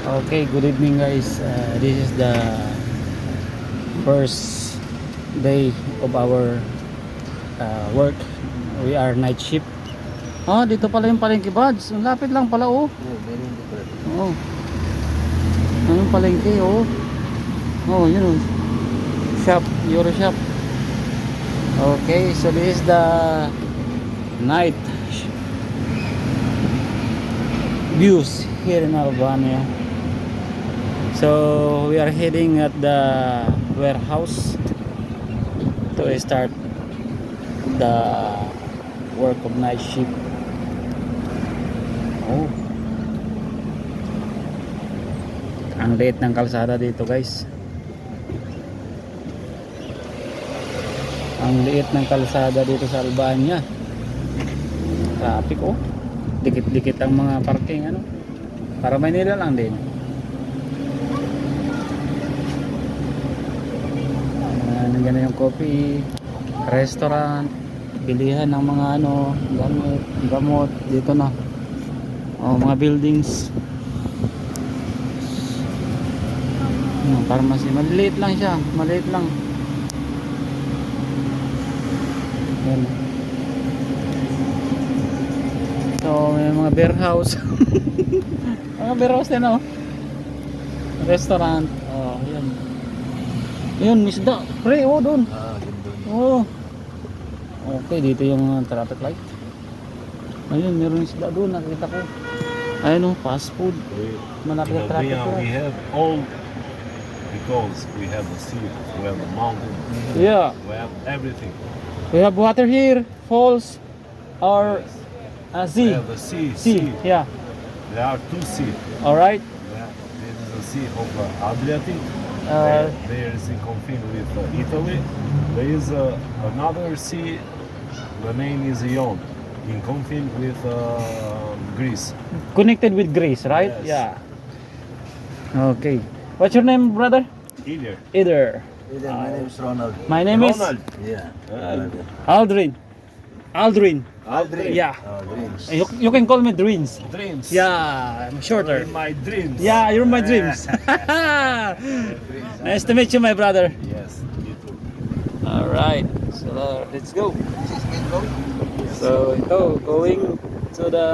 Okay, good evening guys. This is the first day of our work. We are night shift. Ah, dito pala yung palengke buds. Ang lapit lang pala oh. Oh. Anong palengke oh. Oh, yun oh. Shop, Euro shop. Okay, so this is the night views here in Albania. So we are heading at the warehouse to start the work of night shift. Oh, ang liit ng kalsada dito guys. Ang liit ng kalsada dito sa Albania. Traffic oh. Dikit-dikit ang mga parking ano. Para Manila lang din. Nandiyan na yung coffee, restaurant, bilihan ng mga ano, gamot dito na. Oh, mga buildings. Pharmacy, maliit lang siya, maliit lang. Yan. So, may mga beer house. Mga beer house din oh. Restaurant. Oh, yan. Yun, misda. Pre, oh, doon. Oh. Okay, dito yung traffic light. Ayun, meron isda doon, nakita ko. Ayun oh, fast food. Malaki ang traffic light. We have all because we have the sea, we have the mountain, Yeah. we have everything. We have water here, falls, or We sea. have the sea. Sea, yeah. There are two seas. Alright. This is the sea of Adriatic. There is in conflict with Italy. There is another sea. The name is Ion. In conflict with Greece. Connected with Greece, right? Yes. Yeah. Okay. What's your name, brother? Either. Either. My name is Ronald. My name Ronald. Yeah. is Aldrin. Aldrin. Aldrin. Yeah. Dreams. You can call me Dreams. Dreams. Yeah, I'm shorter. In my dreams. Yeah, you're my dreams. Nice to meet you, my brother. Yes. You too. All right. So let's go. So ito, going to the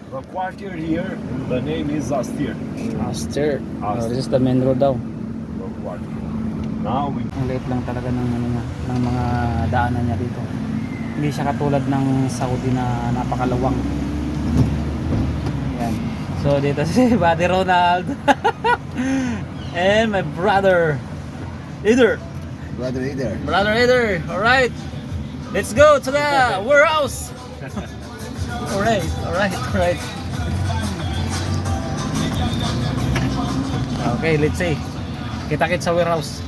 The quarter here, the name is Astir. Astir. Astir. This is the main road daw. The quarter. Now we Ang liit lang talaga ng, ano niya, ng mga daanan niya dito. Hindi siya katulad ng Saudi na napakalawang. Yan. So dito si Buddy Ronald. And my brother Either. Brother either. Brother Either. Alright. Let's go to the warehouse. Alright. Okay, let's see. Kita-kits sa warehouse.